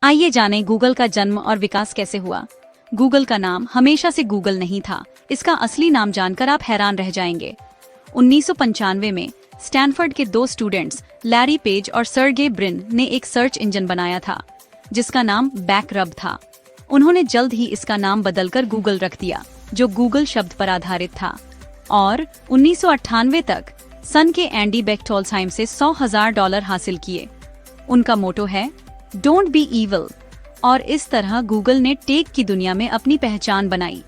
आइए जानें गूगल का जन्म और विकास कैसे हुआ। गूगल का नाम हमेशा से गूगल नहीं था। इसका असली नाम जानकर आप हैरान रह जाएंगे। 1995 में स्टैनफोर्ड के दो स्टूडेंट्स लैरी पेज और सर्गे ब्रिन ने एक सर्च इंजन बनाया था जिसका नाम बैकरब था। उन्होंने जल्द ही इसका नाम बदलकर गूगल रख दिया, जो गूगल शब्द पर आधारित था, और 1998 तक सन के एंडी बेक्टोल्सहाइम से $100,000 हासिल किए। उनका मोटो है डोंट बी इविल, और इस तरह गूगल ने टेक की दुनिया में अपनी पहचान बनाई।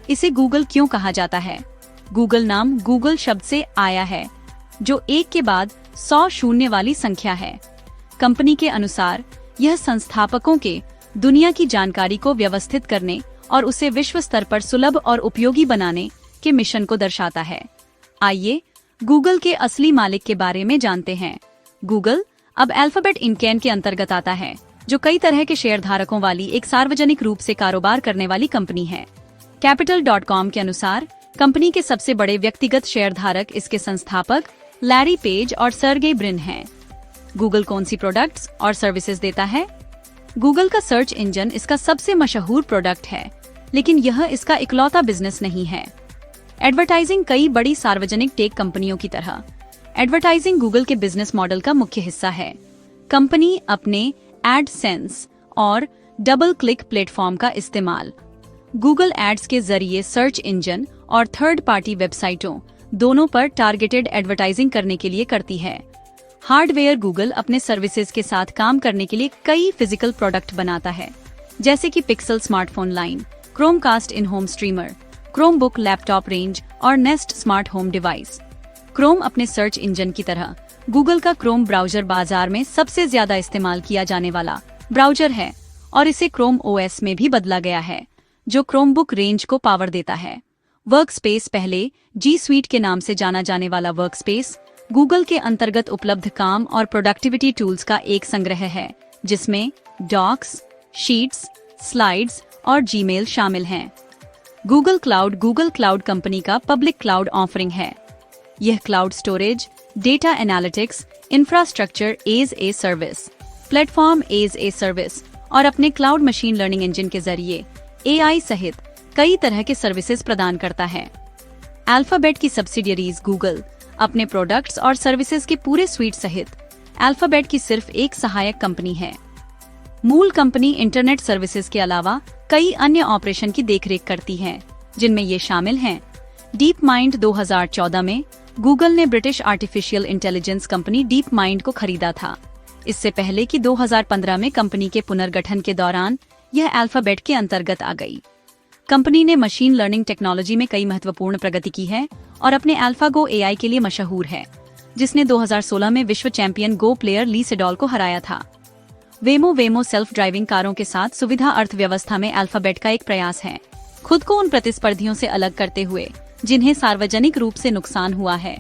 इसे गूगल क्यों कहा जाता है? गूगल नाम गूगल शब्द से आया है, जो एक के बाद 100 शून्य वाली संख्या है। कंपनी के अनुसार यह संस्थापकों के दुनिया की जानकारी को व्यवस्थित करने और उसे विश्व स्तर पर सुलभ और उपयोगी बनाने के मिशन को दर्शाता है। आइए गूगल के असली मालिक के बारे में जानते हैं। गूगल अब अल्फाबेट इंक के अंतर्गत आता है, जो कई तरह के शेयर धारकों वाली एक सार्वजनिक रूप से कारोबार करने वाली कंपनी है। Capital.com के अनुसार कंपनी के सबसे बड़े व्यक्तिगत शेयरधारक इसके संस्थापक लैरी पेज और सर्गे ब्रिन हैं। गूगल कौन सी प्रोडक्ट्स और सर्विसेज देता है? गूगल का सर्च इंजन इसका सबसे मशहूर प्रोडक्ट है, लेकिन यह इसका इकलौता बिजनेस नहीं है। एडवर्टाइजिंग कई बड़ी सार्वजनिक टेक कंपनियों की तरह एडवर्टाइजिंग गूगल के बिजनेस मॉडल का मुख्य हिस्सा है। कंपनी अपने एडसेंस और डबल क्लिक प्लेटफॉर्म का इस्तेमाल गूगल एड्स के जरिए सर्च इंजन और थर्ड पार्टी वेबसाइटों दोनों पर टारगेटेड एडवर्टाइजिंग करने के लिए करती है। हार्डवेयर गूगल अपने सर्विसेज के साथ काम करने के लिए कई फिजिकल प्रोडक्ट बनाता है, जैसे कि Pixel smartphone line, Chromecast in home streamer, Chromebook laptop range और Nest smart home device. Chrome अपने सर्च इंजन की तरह गूगल का क्रोम ब्राउजर बाजार में सबसे ज्यादा इस्तेमाल किया जाने वाला ब्राउजर है, और इसे क्रोम ओएस में भी बदला गया है, जो क्रोमबुक रेंज को पावर देता है। वर्कस्पेस पहले जी स्वीट के नाम से जाना जाने वाला वर्कस्पेस गूगल के अंतर्गत उपलब्ध काम और प्रोडक्टिविटी टूल्स का एक संग्रह है, जिसमें डॉक्स, शीट्स, स्लाइड्स और जीमेल शामिल हैं। गूगल क्लाउड कंपनी का पब्लिक क्लाउड ऑफरिंग है। यह cloud storage, data analytics, infrastructure as a service, platform as a service और अपने क्लाउड मशीन लर्निंग इंजन के जरिए एआई सहित कई तरह के सर्विसेज प्रदान करता है। अल्फाबेट की सब्सिडियरीज गूगल अपने प्रोडक्ट्स और सर्विसेज के पूरे स्वीट सहित अल्फाबेट की सिर्फ एक सहायक कंपनी है। मूल कंपनी इंटरनेट सर्विसेज के अलावा कई अन्य ऑपरेशन की देखरेख करती है, जिनमें ये शामिल हैं। डीप माइंड 2014 में गूगल ने British artificial intelligence company deep mind को खरीदा था। इससे पहले कि 2015 में कंपनी के पुनर्गठन के दौरान यह अल्फाबेट के अंतर्गत आ गई। कंपनी ने मशीन लर्निंग टेक्नोलॉजी में कई महत्वपूर्ण प्रगति की है और अपने अल्फागो एआई के लिए मशहूर है, जिसने 2016 में विश्व चैंपियन गो प्लेयर ली सेडॉल को हराया था। वेमो सेल्फ ड्राइविंग कारों के साथ सुविधा अर्थव्यवस्था में अल्फाबेट का एक प्रयास है, खुद को उन प्रतिस्पर्धियों से अलग करते हुए जिन्हें सार्वजनिक रूप से नुकसान हुआ है।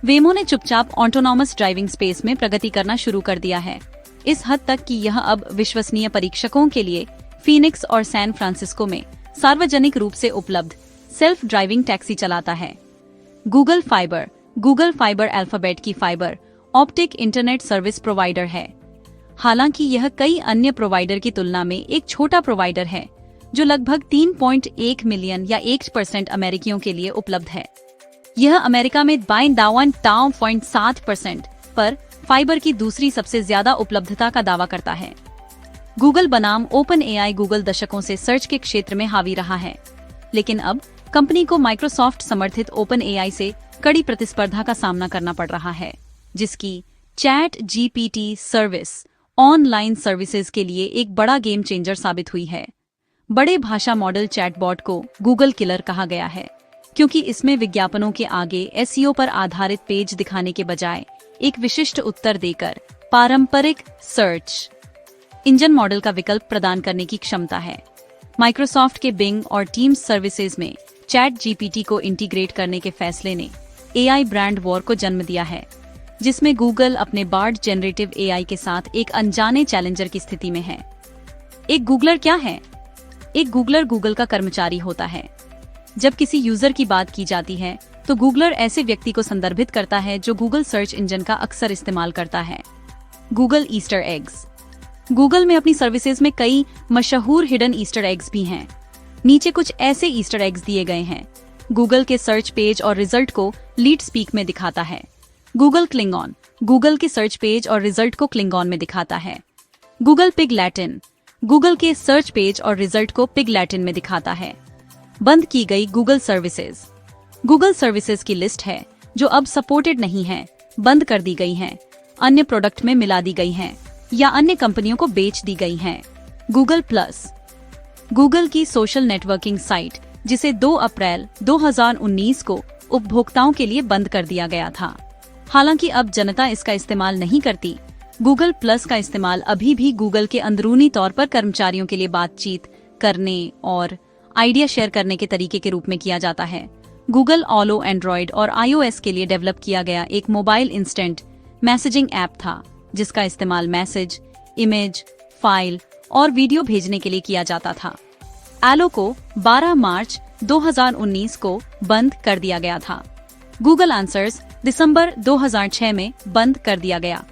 वेमो ने चुपचाप ऑटोनॉमस ड्राइविंग स्पेस में प्रगति करना शुरू कर दिया है, इस हद तक कि यह अब विश्वसनीय परीक्षकों के लिए फीनिक्स और सैन फ्रांसिस्को में सार्वजनिक रूप से उपलब्ध सेल्फ ड्राइविंग टैक्सी चलाता है। गूगल फाइबर अल्फाबेट की fibre optic internet service provider है। हालांकि यह कई अन्य प्रोवाइडर की तुलना में एक छोटा प्रोवाइडर है, जो लगभग 3.1 मिलियन या 1% अमेरिकियों के लिए उपलब्ध है। यह अमेरिका में 52.7% पर फाइबर की दूसरी सबसे ज्यादा उपलब्धता का दावा करता है। गूगल बनाम ओपन एआई गूगल दशकों से सर्च के क्षेत्र में हावी रहा है, लेकिन अब कंपनी को माइक्रोसॉफ्ट समर्थित ओपन एआई से कड़ी प्रतिस्पर्धा का सामना करना पड़ रहा है, जिसकी chat GPT service online services के लिए एक बड़ा गेम चेंजर साबित हुई है। बड़े भाषा मॉडल चैटबॉट को गूगल किलर कहा गया है, क्योंकि इसमें विज्ञापनों के आगे एसईओ पर आधारित पेज दिखाने के बजाय एक विशिष्ट उत्तर देकर पारंपरिक सर्च इंजन मॉडल का विकल्प प्रदान करने की क्षमता है। माइक्रोसॉफ्ट के बिंग और टीम्स सर्विसेज में चैट जीपीटी को इंटीग्रेट करने के फैसले ने एआई ब्रांड वॉर को जन्म दिया है, जिसमें गूगल अपने बार्ड जेनरेटिव एआई के साथ एक अनजाने चैलेंजर की स्थिति में है। एक गूगलर क्या है? एक गूगलर गूगल का कर्मचारी होता है। जब किसी यूजर की बात की जाती है तो गूगलर ऐसे व्यक्ति को संदर्भित करता है जो गूगल सर्च इंजन का अक्सर इस्तेमाल करता है। गूगल ईस्टर एग्स गूगल में अपनी सर्विसेज में कई मशहूर हिडन ईस्टर एग्स भी हैं। नीचे कुछ ऐसे ईस्टर एग्स दिए गए हैं। गूगल के सर्च पेज और रिजल्ट को लीड स्पीक में दिखाता है। गूगल क्लिंगॉन, गूगल के सर्च पेज और रिजल्ट को क्लिंगॉन में दिखाता है। गूगल पिग लैटिन, गूगल के सर्च पेज और रिजल्ट को पिग लैटिन में दिखाता है। बंद की गई गूगल सर्विसेज। गूगल सर्विसेज की लिस्ट है जो अब सपोर्टेड नहीं है, बंद कर दी गई हैं, अन्य प्रोडक्ट में मिला दी गई हैं या अन्य कंपनियों को बेच दी गई हैं। गूगल प्लस, गूगल की सोशल नेटवर्किंग साइट जिसे 2 अप्रैल 2019 को उपभोक्ताओं के लिए बंद कर दिया गया था। हालांकि अब जनता इसका इस्तेमाल नहीं करती। गूगल प्लस का इस्तेमाल अभी भी गूगल के अंदरूनी तौर पर कर्मचारियों के लिए बातचीत करने और आइडिया शेयर करने के तरीके के रूप में किया जाता है। गूगल ऑलो एंड्रॉयड और iOS के लिए डेवलप किया गया एक मोबाइल इंस्टेंट मैसेजिंग ऐप था जिसका इस्तेमाल मैसेज, इमेज, फाइल और वीडियो भेजने के लिए किया जाता था। एलो को 12 मार्च 2019 को बंद कर दिया गया था। गूगल आंसर्स दिसंबर 2006 में बंद कर दिया गया।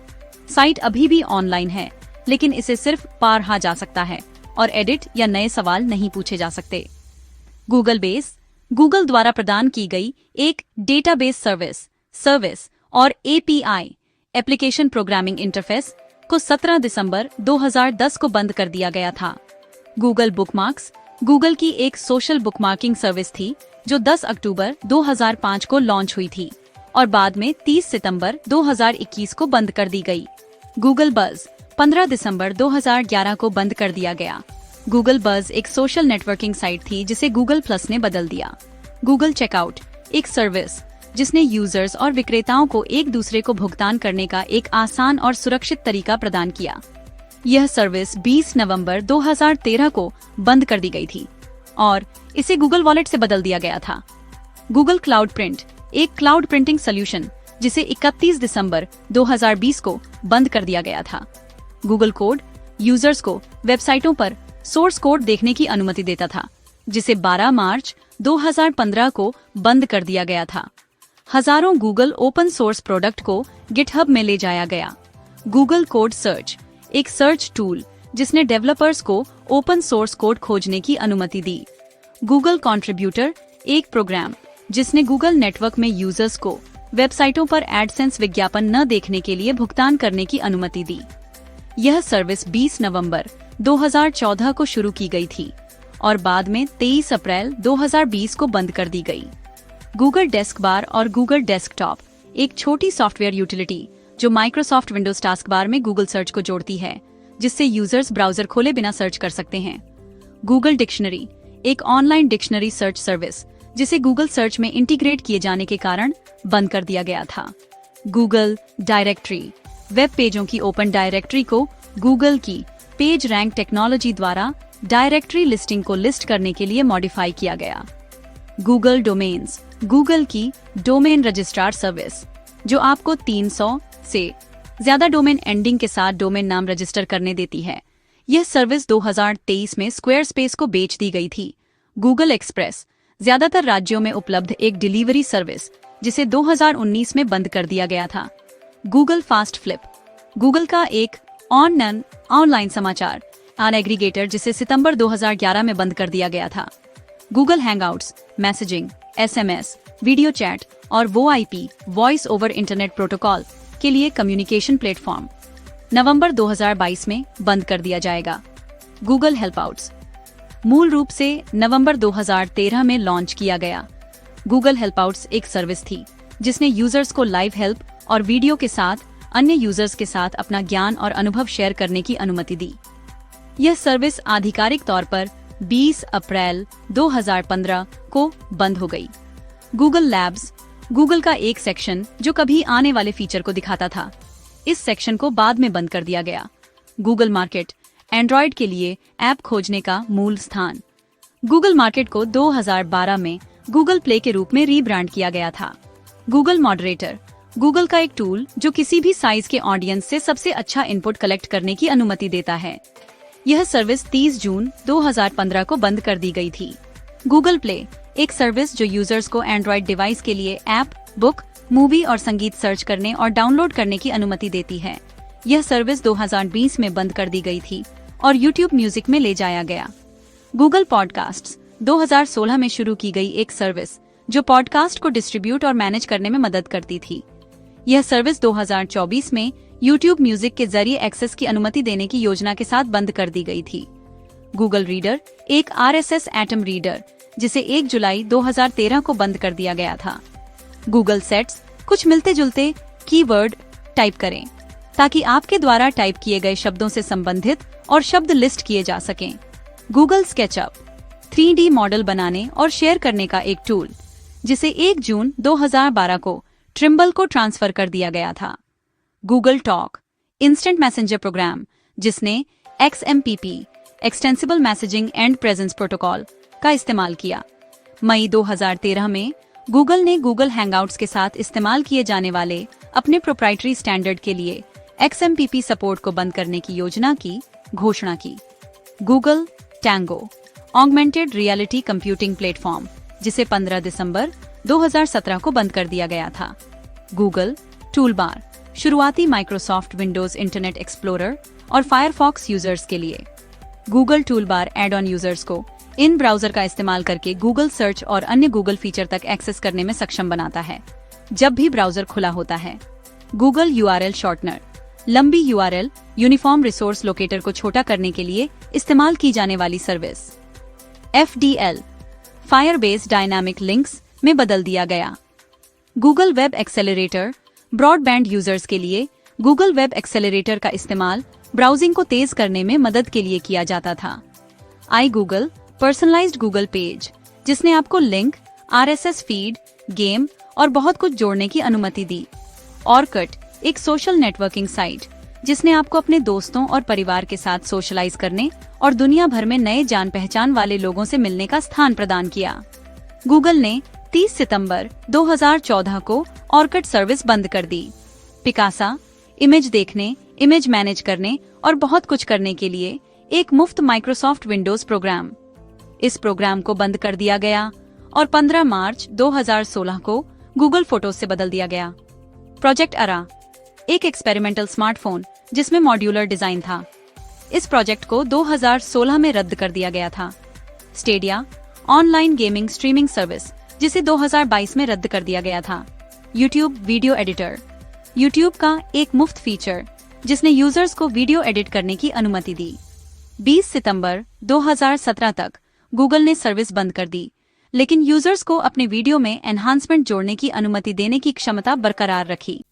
साइट अभी भी ऑनलाइन है, लेकिन इसे सिर्फ पढ़ा जा सकता है और एडिट या नए सवाल नहीं पूछे जा सकते। गूगल बेस, गूगल द्वारा प्रदान की गई एक डेटाबेस सर्विस और API एप्लीकेशन प्रोग्रामिंग इंटरफेस को 17 दिसंबर 2010 को बंद कर दिया गया था। गूगल बुकमार्क्स, गूगल की एक सोशल बुकमार्किंग सर्विस थी जो 10 अक्टूबर 2005 को लॉन्च हुई थी और बाद में 30 सितंबर 2021 को बंद कर दी गई। गूगल बज़ 15 दिसंबर 2011 को बंद कर दिया गया। गूगल बज़ एक सोशल नेटवर्किंग साइट थी जिसे गूगल प्लस ने बदल दिया। गूगल चेकआउट, एक सर्विस जिसने यूजर्स और विक्रेताओं को एक दूसरे को भुगतान करने का एक आसान और सुरक्षित तरीका प्रदान किया। यह सर्विस 20 नवंबर 2013 को बंद कर दी गई थी और इसे गूगल वॉलेट से बदल दिया गया था। गूगल क्लाउड प्रिंट, एक क्लाउड प्रिंटिंग सोल्यूशन जिसे 31 दिसंबर 2020 को बंद कर दिया गया था। गूगल कोड यूजर्स को वेबसाइटों पर सोर्स कोड देखने की अनुमति देता था, जिसे 12 मार्च 2015 को बंद कर दिया गया था। हजारों गूगल ओपन सोर्स प्रोडक्ट को गिटहब में ले जाया गया। गूगल कोड सर्च, एक सर्च टूल जिसने डेवलपर्स को ओपन सोर्स कोड खोजने की अनुमति दी। गूगल कंट्रीब्यूटर, एक प्रोग्राम जिसने गूगल नेटवर्क में यूजर्स को वेबसाइटों पर एडसेंस विज्ञापन न देखने के लिए भुगतान करने की अनुमति दी। यह सर्विस 20 नवंबर 2014 को शुरू की गई थी और बाद में 23 अप्रैल 2020 को बंद कर दी गई। गूगल डेस्क बार और गूगल डेस्कटॉप, एक छोटी सॉफ्टवेयर यूटिलिटी जो माइक्रोसॉफ्ट विंडोज टास्क बार में गूगल सर्च को जोड़ती है, जिससे यूजर्स ब्राउजर खोले बिना सर्च कर सकते हैं। गूगल डिक्शनरी, एक ऑनलाइन डिक्शनरी सर्च सर्विस जिसे गूगल सर्च में इंटीग्रेट किए जाने के कारण बंद कर दिया गया था। गूगल डायरेक्टरी, वेब पेजों की ओपन डायरेक्टरी को गूगल की पेज रैंक टेक्नोलॉजी द्वारा डायरेक्टरी लिस्टिंग को लिस्ट करने के लिए मॉडिफाई किया गया। गूगल डोमेन्स, गूगल की डोमेन रजिस्ट्रार सर्विस जो आपको 300 से ज्यादा डोमेन एंडिंग के साथ डोमेन नाम रजिस्टर करने देती है। यह सर्विस 2023 में स्क्वायरस्पेस को बेच दी गई थी। गूगल एक्सप्रेस, ज्यादातर राज्यों में उपलब्ध एक डिलीवरी सर्विस जिसे 2019 में बंद कर दिया गया था। गूगल फास्ट फ्लिप, गूगल का एक ऑनलाइन समाचार एग्रीगेटर जिसे सितंबर 2011 में बंद कर दिया गया था। Google Hangouts, messaging, SMS, video chat और VoIP voice over internet protocol के लिए कम्युनिकेशन प्लेटफॉर्म नवंबर 2022 में बंद कर दिया जाएगा। गूगल हेल्पआउट्स मूल रूप से नवंबर 2013 में लॉन्च किया गया। गूगल हेल्पआउट्स एक सर्विस थी जिसने यूजर्स को लाइव हेल्प और वीडियो के साथ अन्य यूजर्स के साथ अपना ज्ञान और अनुभव शेयर करने की अनुमति दी। यह सर्विस आधिकारिक तौर पर 20 अप्रैल 2015 को बंद हो गई। गूगल लैब्स, गूगल का एक सेक्शन जो कभी आने वाले फीचर को दिखाता था। इस सेक्शन को बाद में बंद कर दिया गया। गूगल मार्केट, एंड्रॉयड के लिए ऐप खोजने का मूल स्थान। गूगल मार्केट को 2012 में गूगल प्ले के रूप में रीब्रांड किया गया था। गूगल मॉडरेटर, गूगल का एक टूल जो किसी भी साइज के ऑडियंस से सबसे अच्छा इनपुट कलेक्ट करने की अनुमति देता है। यह सर्विस 30 जून 2015 को बंद कर दी गई थी। गूगल प्ले, एक सर्विस जो यूजर्स को एंड्रॉयड डिवाइस के लिए ऐप, बुक, मूवी और संगीत सर्च करने और डाउनलोड करने की अनुमति देती है। यह सर्विस 2020 में बंद कर दी गई थी और यूट्यूब म्यूजिक में ले जाया गया। गूगल पॉडकास्ट्स 2016 में शुरू की गई एक सर्विस जो पॉडकास्ट को डिस्ट्रीब्यूट और मैनेज करने में मदद करती थी। यह सर्विस 2024 में यूट्यूब म्यूजिक के जरिए एक्सेस की अनुमति देने की योजना के साथ बंद कर दी गई थी। गूगल रीडर एक RSS एटम रीडर जिसे 1 जुलाई 2013 को बंद कर दिया गया था। गूगल सेट्स कुछ मिलते जुलते कीवर्ड टाइप करें ताकि आपके द्वारा टाइप किए गए शब्दों से संबंधित और शब्द लिस्ट किए जा सकें। गूगल स्केचअप 3D मॉडल बनाने और शेयर करने का एक टूल जिसे 1 जून 2012 को ट्रिम्बल को ट्रांसफर कर दिया गया था। Google talk instant messenger program जिसने XMPP extensible messaging and presence protocol का इस्तेमाल किया। मई 2013 में गूगल ने गूगल हैंगआउट्स के साथ इस्तेमाल किए जाने वाले अपने प्रोप्राइटरी स्टैंडर्ड के लिए XMPP सपोर्ट को बंद करने की योजना की घोषणा की। Google tango augmented reality computing platform जिसे 15 दिसंबर 2017 को बंद कर दिया गया था। गूगल टूलबार शुरुआती माइक्रोसॉफ्ट विंडोज इंटरनेट एक्सप्लोरर और फायरफॉक्स यूजर्स के लिए। Google toolbar add on users को इन ब्राउजर का इस्तेमाल करके गूगल सर्च और अन्य गूगल फीचर तक एक्सेस करने में सक्षम बनाता है जब भी ब्राउजर खुला होता है। गूगल URL शॉर्टनर लंबी URL यूनिफॉर्म रिसोर्स लोकेटर को छोटा करने के लिए इस्तेमाल की जाने वाली service. FDL Firebase dynamic links में बदल दिया गया। Google web accelerator broadband users के लिए गूगल वेब एक्सेलरेटर का इस्तेमाल ब्राउजिंग को तेज करने में मदद के लिए किया जाता था। iGoogle पर्सनलाइज्ड गूगल पेज जिसने आपको लिंक, RSS फीड, गेम और बहुत कुछ जोड़ने की अनुमति दी। ऑर्कुट एक सोशल नेटवर्किंग साइट जिसने आपको अपने दोस्तों और परिवार के साथ सोशलाइज करने और दुनिया भर में नए जान पहचान वाले लोगों से मिलने का स्थान प्रदान किया। गूगल ने 30 सितंबर 2014 को ऑर्कुट सर्विस बंद कर दी। पिकासा इमेज देखने, इमेज मैनेज करने और बहुत कुछ करने के लिए एक मुफ्त माइक्रोसॉफ्ट विंडोज प्रोग्राम। इस प्रोग्राम को बंद कर दिया गया और 15 मार्च 2016 को गूगल फोटोज से बदल दिया गया। प्रोजेक्ट अरा एक एक्सपेरिमेंटल स्मार्टफोन जिसमें मॉड्यूलर डिजाइन था। इस प्रोजेक्ट को 2016 में रद्द कर दिया गया था। Stadia online gaming streaming service जिसे 2022 में रद्द कर दिया गया था। यूट्यूब वीडियो एडिटर यूट्यूब का एक मुफ्त फीचर जिसने यूजर्स को वीडियो एडिट करने की अनुमति दी। 20 सितंबर 2017 तक गूगल ने सर्विस बंद कर दी, लेकिन यूजर्स को अपने वीडियो में एनहांसमेंट जोड़ने की अनुमति देने की क्षमता बरकरार रखी।